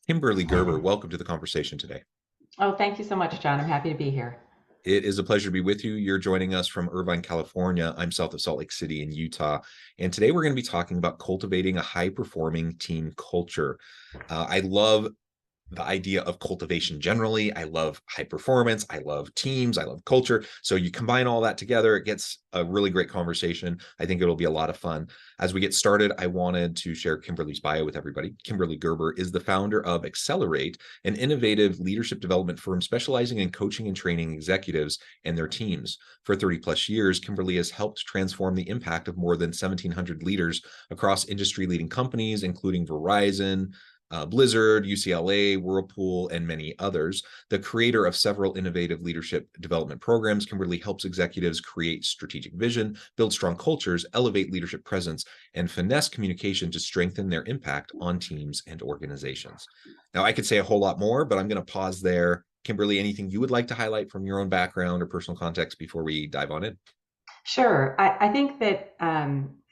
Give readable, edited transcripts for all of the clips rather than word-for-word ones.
Kimberly Gerber, welcome to the conversation today. Oh, thank you so much, John. I'm happy to be here. It is a pleasure to be with you. You're joining us from Irvine, California. I'm south of Salt Lake City in Utah. And today we're going to be talking about cultivating a high-performing team culture. I love the idea of cultivation generally. I love high performance. I love teams. I love culture. So you combine all that together, it gets a really great conversation. I think it'll be a lot of fun. As we get started, I wanted to share Kimberly's bio with everybody. Kimberly Gerber is the founder of Accelerate, an innovative leadership development firm specializing in coaching and training executives and their teams. For 30 plus years, Kimberly has helped transform the impact of more than 1,700 leaders across industry leading companies, including Verizon, Blizzard, UCLA, Whirlpool, and many others. The creator of several innovative leadership development programs, Kimberly helps executives create strategic vision, build strong cultures, elevate leadership presence, and finesse communication to strengthen their impact on teams and organizations. Now, I could say a whole lot more, but I'm going to pause there. Kimberly, anything you would like to highlight from your own background or personal context before we dive on in? Sure. I think that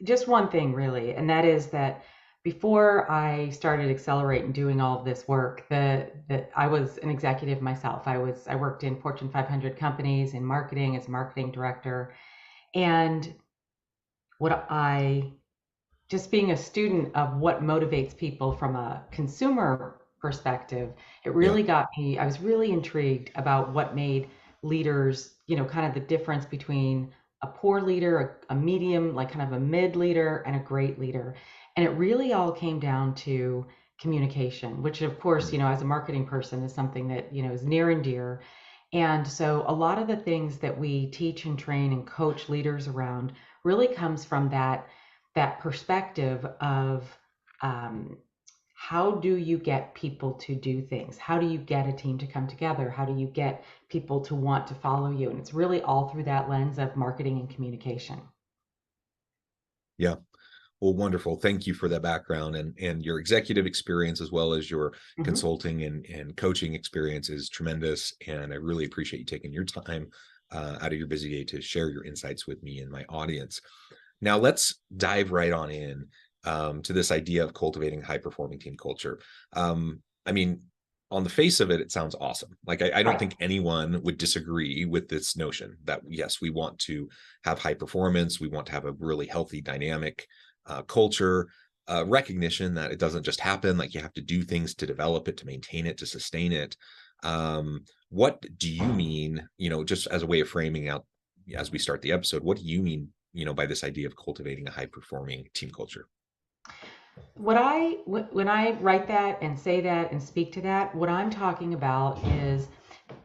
just one thing really, and that is that before I started Accelerate and doing all of this work, that I was an executive myself. I worked in Fortune 500 companies in marketing as marketing director, and what I just being a student of what motivates people from a consumer perspective, it Yeah. really got me. I was really intrigued about what made leaders, kind of the difference between a poor leader, a medium, like kind of a mid leader, and a great leader. And it really all came down to communication, which of course, as a marketing person is something that, is near and dear. And so a lot of the things that we teach and train and coach leaders around really comes from that perspective of um, how do you get people to do things? How do you get a team to come together? How do you get people to want to follow you? And it's really all through that lens of marketing and communication. Yeah. Well, wonderful. Thank you for that background and your executive experience as well as your Mhm. consulting and coaching experience is tremendous. And I really appreciate you taking your time out of your busy day to share your insights with me and my audience. Now, let's dive right on in to this idea of cultivating high performing team culture. I mean, on the face of it, it sounds awesome. Like, I don't Right. think anyone would disagree with this notion that, yes, we want to have high performance. We want to have a really healthy, dynamic culture, recognition that it doesn't just happen. Like, you have to do things to develop it, to maintain it, to sustain it. What do you mean, just as a way of framing out as we start the episode, what do you mean, by this idea of cultivating a high performing team culture? When I write that and say that and speak to that, what I'm talking about is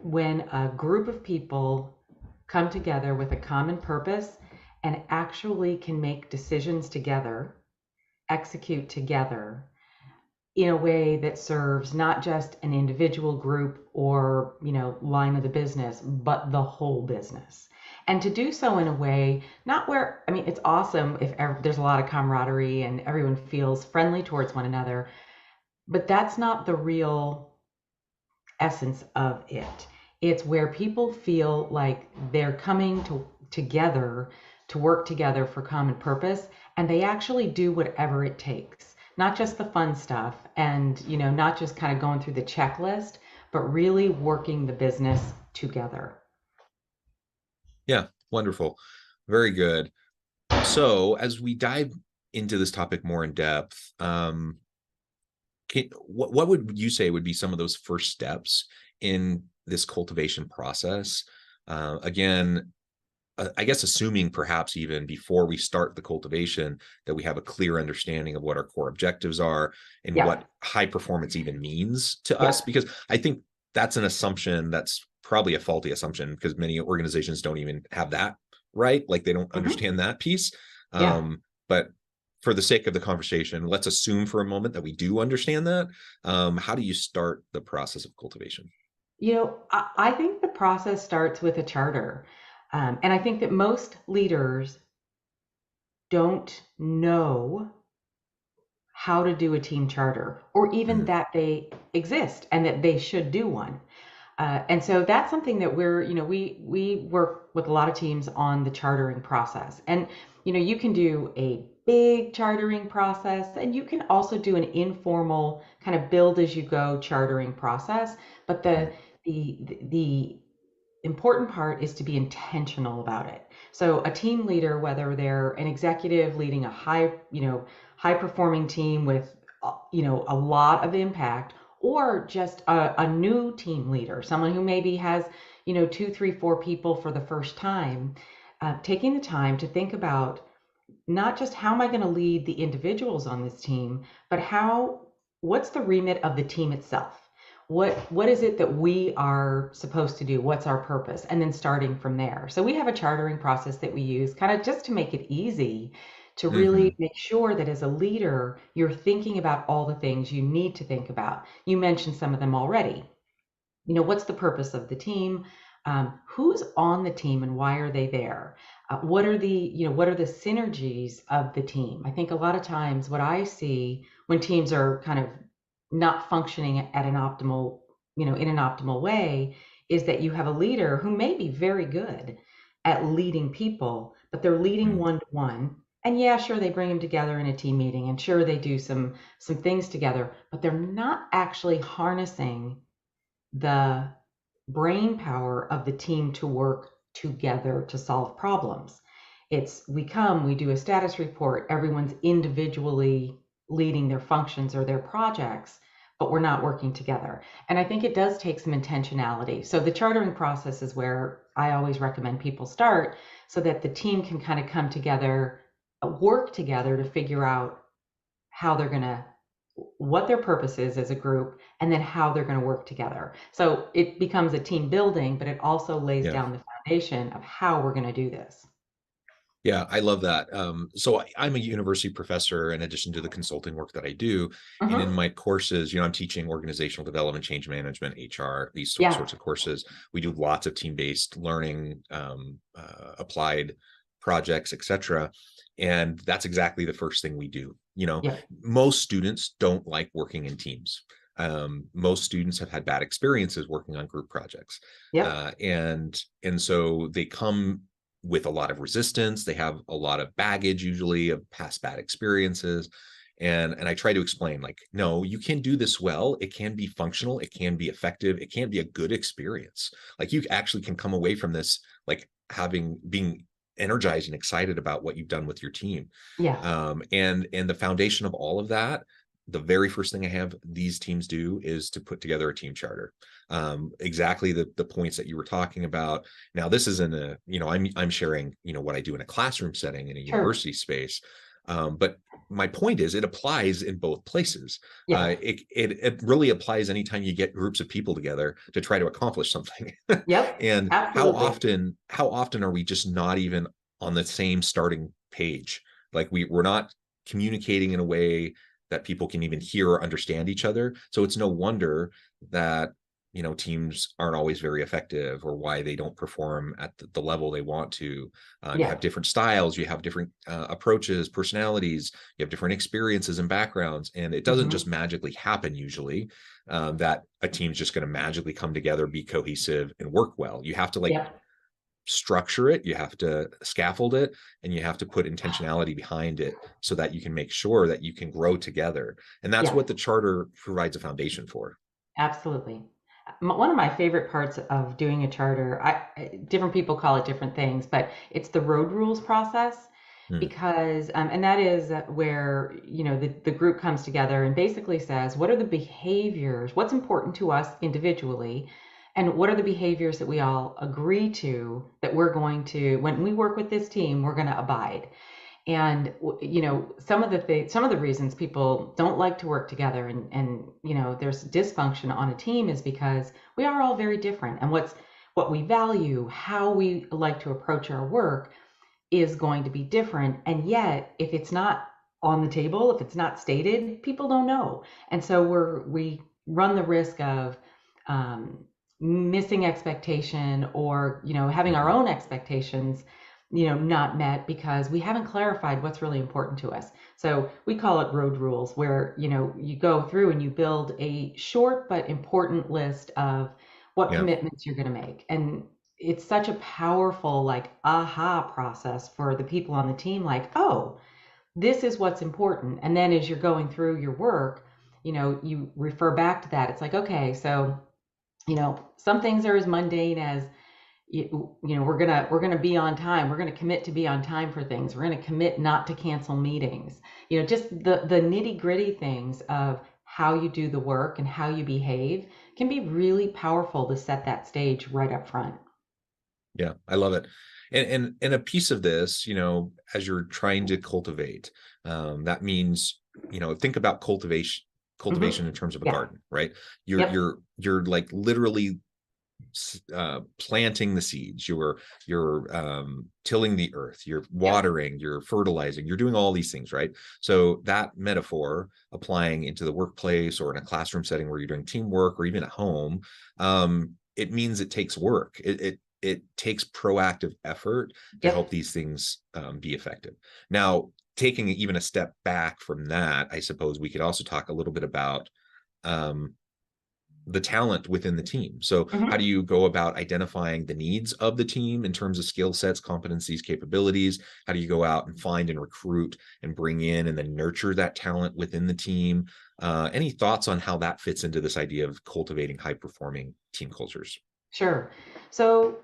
when a group of people come together with a common purpose and actually can make decisions together, execute together in a way that serves not just an individual group or, line of the business, but the whole business. And to do so in a way, not where, I mean, it's awesome if there's a lot of camaraderie and everyone feels friendly towards one another, but that's not the real essence of it. It's where people feel like they're coming together to work together for common purpose, and they actually do whatever it takes. Not just the fun stuff and, not just kind of going through the checklist, but really working the business together. Yeah, wonderful. Very good. So, as we dive into this topic more in depth, what would you say would be some of those first steps in this cultivation process? Again, I guess assuming perhaps even before we start the cultivation that we have a clear understanding of what our core objectives are and Yeah. what high performance even means to Yeah. us, because I think that's an assumption that's probably a faulty assumption because many organizations don't even have that right. Like, they don't Hmm. understand that piece. Yeah. But for the sake of the conversation, let's assume for a moment that we do understand that. How do you start the process of cultivation? I think the process starts with a charter. And I think that most leaders don't know how to do a team charter or even Mhm. that they exist and that they should do one. And so that's something that we work with a lot of teams on the chartering process. And you can do a big chartering process, and you can also do an informal kind of build as you go chartering process. But Mm, the important part is to be intentional about it. So a team leader, whether they're an executive leading a high performing team with a lot of impact, or just a new team leader, someone who maybe has two, three, four people for the first time, taking the time to think about not just how am I going to lead the individuals on this team, but what's the remit of the team itself? What is it that we are supposed to do? What's our purpose? And then starting from there. So we have a chartering process that we use kind of just to make it easy to really mhm. make sure that as a leader, you're thinking about all the things you need to think about. You mentioned some of them already. What's the purpose of the team? Who's on the team and why are they there? What are the synergies of the team? I think a lot of times what I see when teams are kind of not functioning at an optimal, in an optimal way, is that you have a leader who may be very good at leading people, but they're leading Mm, one to one. And yeah, sure, they bring them together in a team meeting, and sure, they do some things together, but they're not actually harnessing the brain power of the team to work together to solve problems. We do a status report, everyone's individually leading their functions or their projects, but we're not working together. And I think it does take some intentionality. So the chartering process is where I always recommend people start so that the team can kind of come together, work together to figure out how they're going to what their purpose is as a group, and then how they're going to work together. So it becomes a team building, but it also lays yeah. down the foundation of how we're going to do this. Yeah, I love that. I'm a university professor in addition to the consulting work that I do. And in Hmm. my courses, I'm teaching organizational development, change management, HR, these Yeah, sorts of courses. We do lots of team-based learning, applied projects, etc. And that's exactly the first thing we do. yeah, Most students don't like working in teams. Most students have had bad experiences working on group projects, yep, and so they come with a lot of resistance. They have a lot of baggage, usually of past bad experiences. And I try to explain, like, no, you can do this well. It can be functional. It can be effective. It can be a good experience. Like, you actually can come away from this, like, being energized and excited about what you've done with your team. yeah, And the foundation of all of that, the very first thing I have these teams do is to put together a team charter. Exactly the points that you were talking about. Now, this isn't I'm sharing, what I do in a classroom setting in a sure, university space. But my point is, it applies in both places. yeah, It really applies anytime you get groups of people together to try to accomplish something. yep, And absolutely, how often are we just not even on the same starting page? Like, we're not communicating in a way that people can even hear or understand each other. So it's no wonder that teams aren't always very effective, or why they don't perform at the level they want to. You yeah, have different styles, you have different approaches, personalities, you have different experiences and backgrounds, and it doesn't hmm, just magically happen usually, that a team's just going to magically come together, be cohesive, and work well. You have to, like, yep, structure it, you have to scaffold it, and you have to put intentionality behind it so that you can make sure that you can grow together. And that's yeah. what the charter provides a foundation for. Absolutely. One of my favorite parts of doing a charter, different people call it different things, but it's the road rules process Hmm. because, and that is where, the group comes together and basically says, what are the behaviors, what's important to us individually, and what are the behaviors that we all agree to that we're going to, when we work with this team, we're going to abide. And some of the reasons people don't like to work together, and there's dysfunction on a team, is because we are all very different, and what we value, how we like to approach our work, is going to be different. And yet, if it's not on the table, if it's not stated, people don't know. And so we run the risk of um, missing expectation, or having our Hmm. own expectations not met because we haven't clarified what's really important to us. So we call it road rules, where you go through and you build a short but important list of what Yeah. commitments you're going to make. And it's such a powerful, like, aha process for the people on the team, like, oh, this is what's important. And then as you're going through your work, you refer back to that. It's like, okay, so, some things are as mundane as, we're gonna be on time. We're gonna commit to be on time for things. We're gonna commit not to cancel meetings. Just the nitty gritty things of how you do the work and how you behave can be really powerful to set that stage right up front. Yeah, I love it. And a piece of this, as you're trying to cultivate, that means, think about cultivation Hmm. in terms of a Yeah. garden, right? You're Yep. you're you're like literally planting the seeds. You're tilling the earth. You're Yep. watering. You're fertilizing. You're doing all these things, right? So that metaphor applying into the workplace or in a classroom setting where you're doing teamwork or even at home, it means it takes work. It takes proactive effort to help Yep. these things be effective. Now, taking even a step back from that, I suppose we could also talk a little bit about um, the talent within the team. So how do Hmm. you go about identifying the needs of the team in terms of skill sets, competencies, capabilities? How do you go out and find and recruit and bring in and then nurture that talent within the team? Any thoughts on how that fits into this idea of cultivating high performing team cultures? Sure. So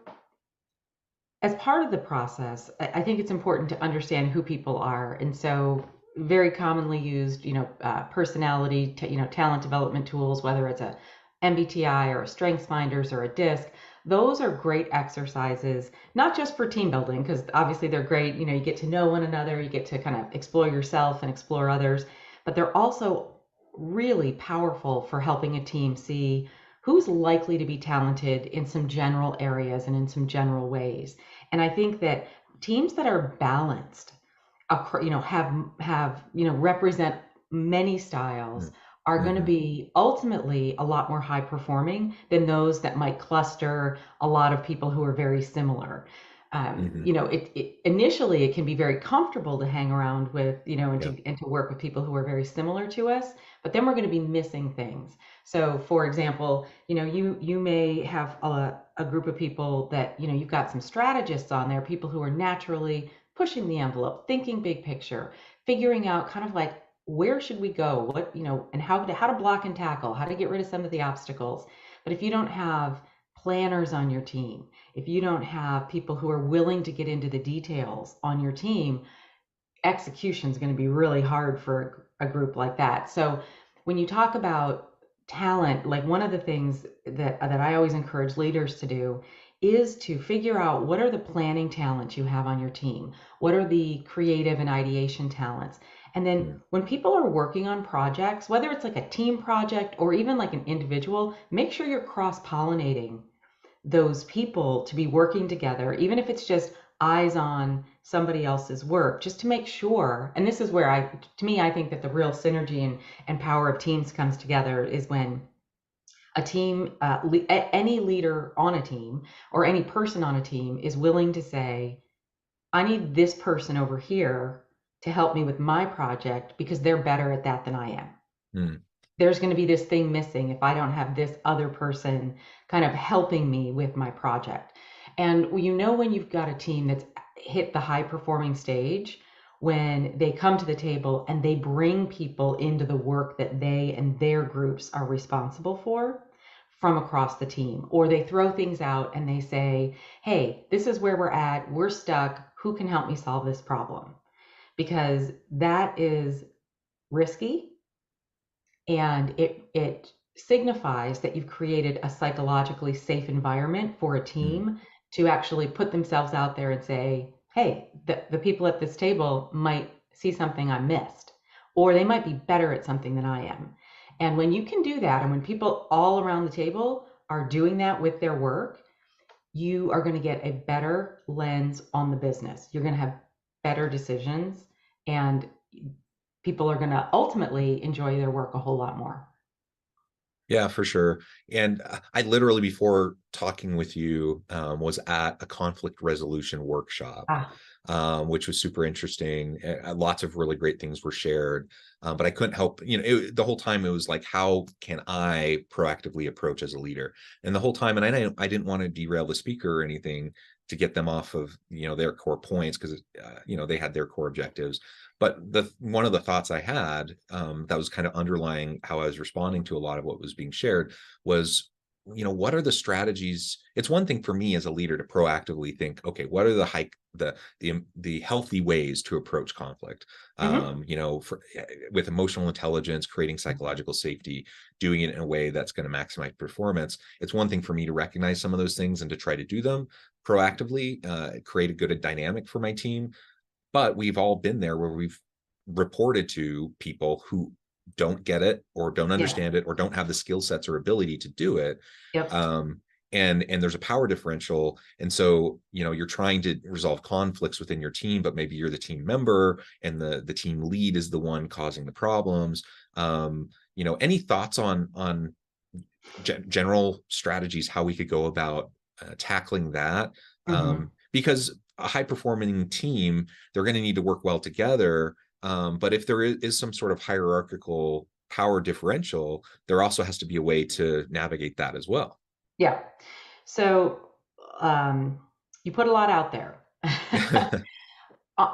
as part of the process, I think it's important to understand who people are. And so very commonly used, personality, talent development tools, whether it's a MBTI or a Strengths Finders or a DISC, those are great exercises, not just for team building, because obviously they're great. You get to know one another, you get to kind of explore yourself and explore others, but they're also really powerful for helping a team see who's likely to be talented in some general areas and in some general ways. And I think that teams that are balanced, have represent many styles, are going to Mm-hmm. be ultimately a lot more high performing than those that might cluster a lot of people who are very similar. Mm-hmm. Initially it can be very comfortable to hang around with, and Yeah. to work with people who are very similar to us, but then we're going to be missing things. So, for example, you may have a group of people that, you've got some strategists on there, people who are naturally pushing the envelope, thinking big picture, figuring out kind of like where should we go, and how to block and tackle, how to get rid of some of the obstacles. But if you don't have planners on your team, if you don't have people who are willing to get into the details on your team, execution is going to be really hard for a group like that. So when you talk about talent, like one of the things that I always encourage leaders to do is to figure out what are the planning talents you have on your team, what are the creative and ideation talents. And then Mm. when people are working on projects, whether it's like a team project or even like an individual, make sure you're cross pollinating those people to be working together, even if it's just eyes on somebody else's work, just to make sure. And this is where to me, I think that the real synergy and power of teams comes together is when a team, any leader on a team or any person on a team is willing to say, I need this person over here to help me with my project because they're better at that than I am. Mm. There's going to be this thing missing if I don't have this other person kind of helping me with my project. And when you've got a team that's hit the high performing stage, when they come to the table and they bring people into the work that they and their groups are responsible for from across the team, or they throw things out and they say, hey, this is where we're at, we're stuck, who can help me solve this problem? Because that is risky, and it signifies that you've created a psychologically safe environment for a Mm. team to actually put themselves out there and say, hey, the people at this table might see something I missed, or they might be better at something than I am. And when you can do that, and when people all around the table are doing that with their work, you are going to get a better lens on the business. You're going to have better decisions, and people are going to ultimately enjoy their work a whole lot more. Yeah, for sure. And I literally, before talking with you, was at a conflict resolution workshop, Ah, which was super interesting. Lots of really great things were shared, but I couldn't help, the whole time it was like, how can I proactively approach as a leader? And the whole time, and I didn't want to derail the speaker or anything to get them off of, their core points, because, they had their core objectives. But the one of the thoughts I had, that was kind of underlying how I was responding to a lot of what was being shared was, what are the strategies? It's one thing for me as a leader to proactively think, okay, what are the healthy ways to approach conflict? hmm With emotional intelligence, creating psychological safety, doing it in a way that's going to maximize performance. It's one thing for me to recognize some of those things and to try to do them proactively, create a good dynamic for my team. But we've all been there where we've reported to people who don't get it or don't yeah, understand it or don't have the skill sets or ability to do it. yep, Um, and there's a power differential. And so, you're trying to resolve conflicts within your team, but maybe you're the team member and the team lead is the one causing the problems. Any thoughts on general strategies, how we could go about tackling that? hmm Because a high performing team, they're going to need to work well together. But if there is some sort of hierarchical power differential, there also has to be a way to navigate that as well. yeah. So um, you put a lot out there. Uh,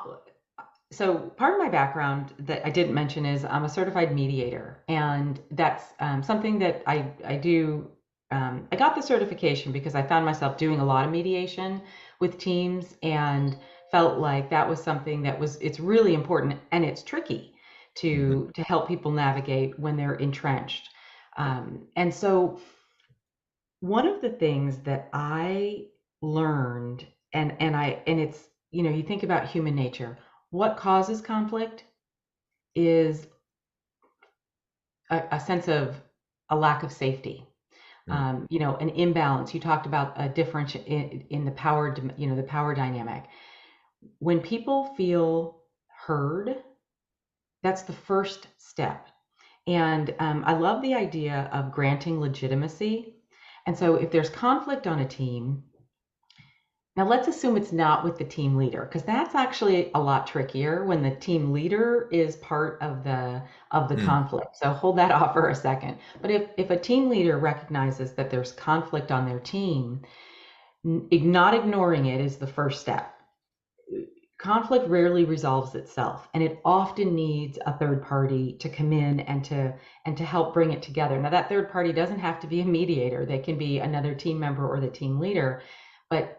so part of my background that I didn't mention is I'm a certified mediator, and that's something that I do. I got the certification because I found myself doing a lot of mediation with teams, and felt like that was something that it's really important, and it's tricky Mhm. to help people navigate when they're entrenched. And so one of the things that I learned, and it's, you think about human nature. What causes conflict is a sense of a lack of safety. Mm. An imbalance. You talked about a difference in the power, the power dynamic. When people feel heard, that's the first step. And I love the idea of granting legitimacy. And so if there's conflict on a team, now let's assume it's not with the team leader, because that's actually a lot trickier when the team leader is part of the Mm. conflict. So hold that off for a second. But if a team leader recognizes that there's conflict on their team, not ignoring it is the first step. Conflict rarely resolves itself, and it often needs a third party to come in and to help bring it together. Now that third party doesn't have to be a mediator. They can be another team member or the team leader, but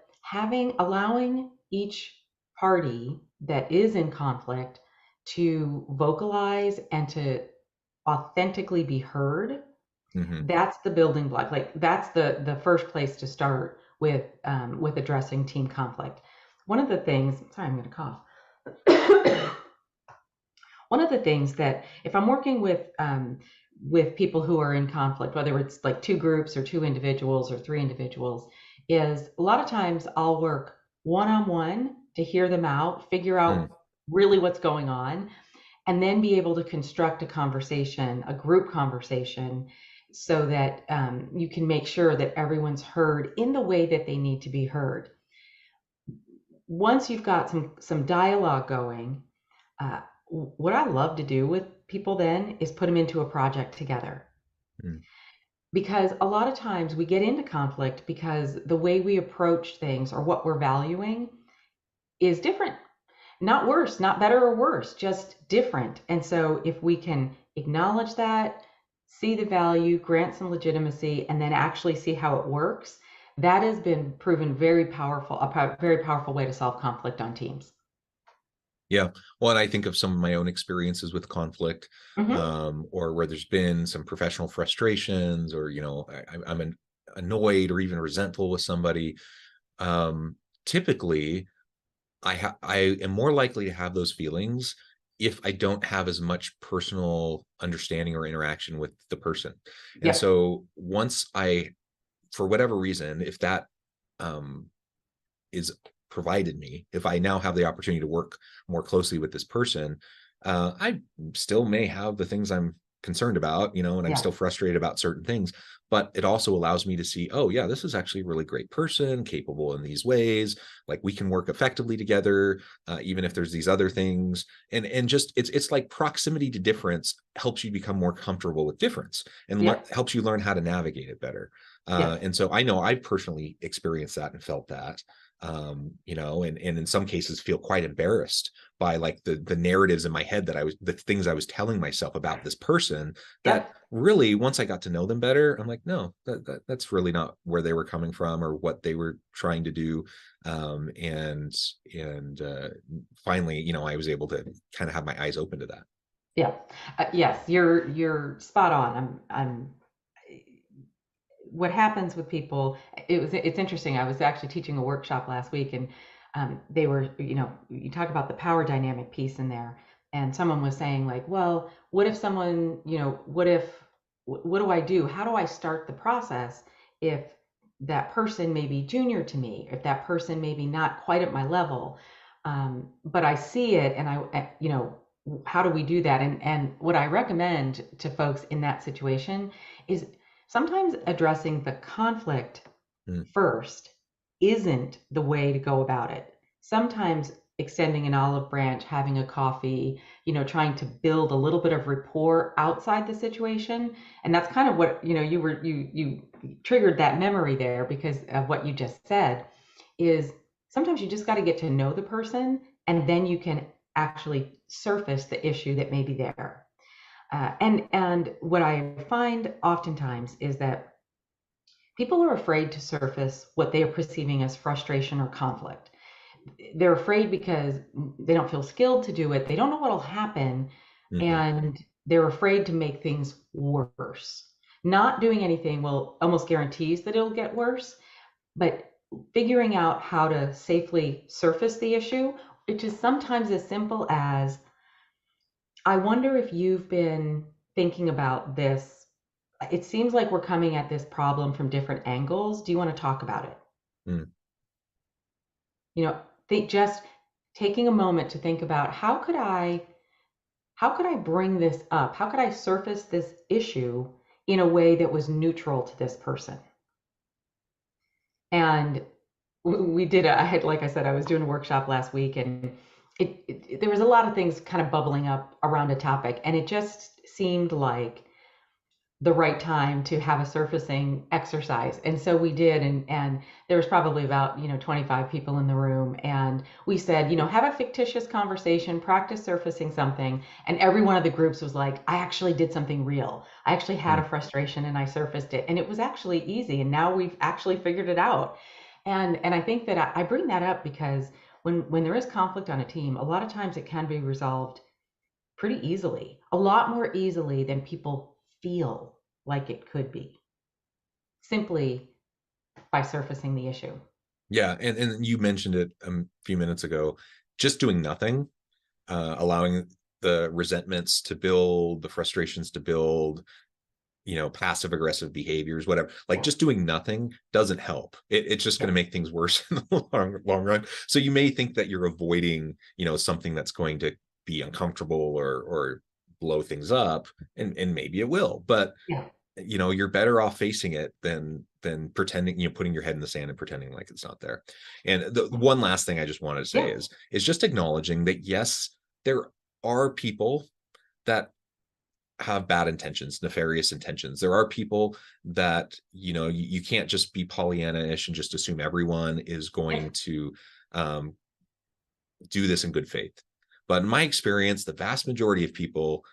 allowing each party that is in conflict to vocalize and to authentically be heard, Mhm. that's the building block. Like that's the first place to start with addressing team conflict. One of the things, sorry, I'm going to cough. One of the things that if I'm working with people who are in conflict, whether it's like two groups or two individuals or three individuals, is a lot of times I'll work one-on-one to hear them out, figure Mm. out really what's going on, and then be able to construct a conversation, a group conversation, so that you can make sure that everyone's heard in the way that they need to be heard. Once you've got some dialogue going, what I love to do with people then is put them into a project together. Mm. Because a lot of times we get into conflict because the way we approach things or what we're valuing is different. Not worse, not better or worse, just different. And so if we can acknowledge that, see the value, grant some legitimacy, and then actually see how it works, that has been proven very powerful, a very powerful way to solve conflict on teams. Yeah. Well, and I think of some of my own experiences with conflict, hmm or where there's been some professional frustrations, or, I'm annoyed or even resentful with somebody. Um, Typically, I am more likely to have those feelings if I don't have as much personal understanding or interaction with the person. And Yep. so once for whatever reason, if that um, is provided me, if I now have the opportunity to work more closely with this person, I still may have the things I'm concerned about, and I'm Yeah. still frustrated about certain things, but it also allows me to see, oh yeah, this is actually a really great person, capable in these ways. Like we can work effectively together, even if there's these other things. And just it's like proximity to difference helps you become more comfortable with difference and Yeah. helps you learn how to navigate it better. Yes. And so I know I've personally experienced that and felt that, and in some cases feel quite embarrassed by like the narratives in my head the things I was telling myself about this person, that Yep. really once I got to know them better, I'm like, no, that's really not where they were coming from or what they were trying to do. And finally, I was able to kind of have my eyes open to that. Yeah. Yes, you're spot on. I'm what happens with people, it's interesting. I was actually teaching a workshop last week, and they were, you talk about the power dynamic piece in there, and someone was saying like, well, what if someone, what do I do, how do I start the process if that person may be junior to me, if that person may be not quite at my level, but I see it, and how do we do that? And what I recommend to folks in that situation is sometimes addressing the conflict Mm, first isn't the way to go about it. Sometimes extending an olive branch, having a coffee, trying to build a little bit of rapport outside the situation. And that's kind of what, you triggered that memory there because of what you just said, is sometimes you just got to get to know the person, and then you can actually surface the issue that may be there. And what I find oftentimes is that people are afraid to surface what they are perceiving as frustration or conflict. They're afraid because they don't feel skilled to do it. They don't know what will happen, mhm. and they're afraid to make things worse. Not doing anything will almost guarantees that it'll get worse, but figuring out how to safely surface the issue, which is sometimes as simple as, I wonder if you've been thinking about this. It seems like we're coming at this problem from different angles. Do you want to talk about it? Mm. You know, think just taking a moment to think about how could I bring this up? How could I surface this issue in a way that was neutral to this person? And we did I had, like I said, I was doing a workshop last week, and there was a lot of things kind of bubbling up around a topic, and it just seemed like the right time to have a surfacing exercise. And so we did, and there was probably about, 25 people in the room, and we said, have a fictitious conversation, practice surfacing something. And every one of the groups was like, I actually did something real. I actually had a Mm. frustration and I surfaced it. And it was actually easy. And now we've actually figured it out. And I think that I bring that up because when there is conflict on a team, a lot of times it can be resolved pretty easily, a lot more easily than people feel like it could be, simply by surfacing the issue. Yeah, and you mentioned it a few minutes ago, just doing nothing, allowing the resentments to build, the frustrations to build, passive aggressive behaviors, whatever. Like just doing nothing doesn't help. It's just going Yeah. to make things worse in the long run. So you may think that you're avoiding, something that's going to be uncomfortable or blow things up, and maybe it will, but Yeah. you're better off facing it than pretending, putting your head in the sand and pretending like it's not there. And the one last thing I just wanted to say Yeah. is just acknowledging that yes, there are people that have bad intentions, nefarious intentions. There are people that, you can't just be Pollyanna-ish and just assume everyone is Yeah. going to um, do this in good faith. But in my experience, the vast majority of people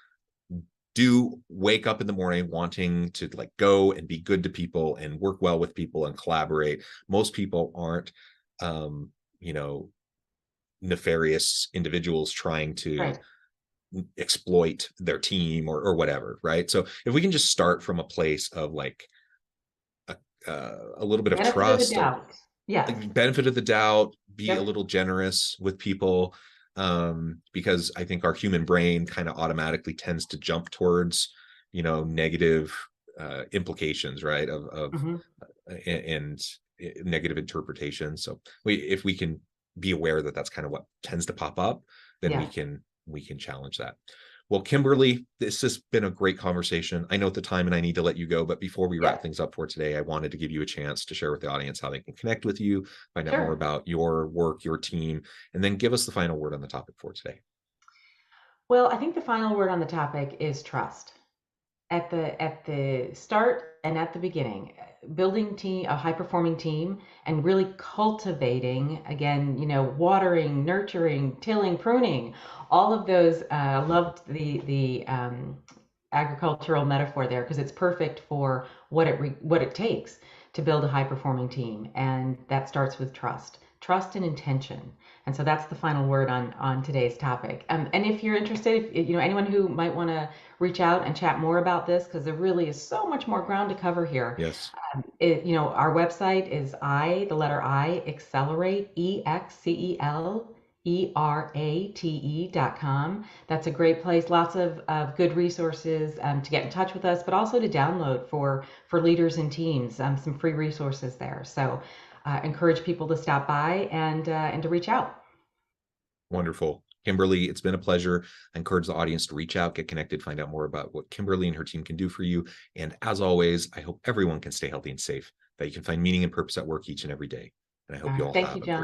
do wake up in the morning wanting to like go and be good to people and work well with people and collaborate. Most people aren't, um, you know, nefarious individuals trying to Right. exploit their team or whatever, right? So if we can just start from a place of like a little bit of Benefit of the trust, doubt. Yes. like benefit of the doubt, be a Yep. little generous with people, because I think our human brain kind of automatically tends to jump towards, negative implications, right? Of Hmm. and negative interpretations. So if we can be aware that that's kind of what tends to pop up, then Yeah. we can challenge that. Well, Kimberly, this has been a great conversation. I know at the time and I need to let you go, but before we wrap Yeah, things up for today, I wanted to give you a chance to share with the audience how they can connect with you, find out more sure. about your work, your team, and then give us the final word on the topic for today. Well, I think the final word on the topic is trust. At the start and at the beginning, building team a high performing team and really cultivating, again, watering, nurturing, tilling, pruning, all of those. Loved the agricultural metaphor there because it's perfect for what it takes to build a high performing team, and that starts with trust and intention. And so that's the final word on today's topic. And if you're interested, if, anyone who might want to reach out and chat more about this, because there really is so much more ground to cover here. Yes. Our website is the letter I, accelerate, EXCELERATE.com. That's a great place. Lots of good resources to get in touch with us, but also to download for leaders and teams, some free resources there. So encourage people to stop by and to reach out. Wonderful. Kimberly, it's been a pleasure. I encourage the audience to reach out, get connected, find out more about what Kimberly and her team can do for you. And as always, I hope everyone can stay healthy and safe, that you can find meaning and purpose at work each and every day. And I hope you all Thank you, have a John. great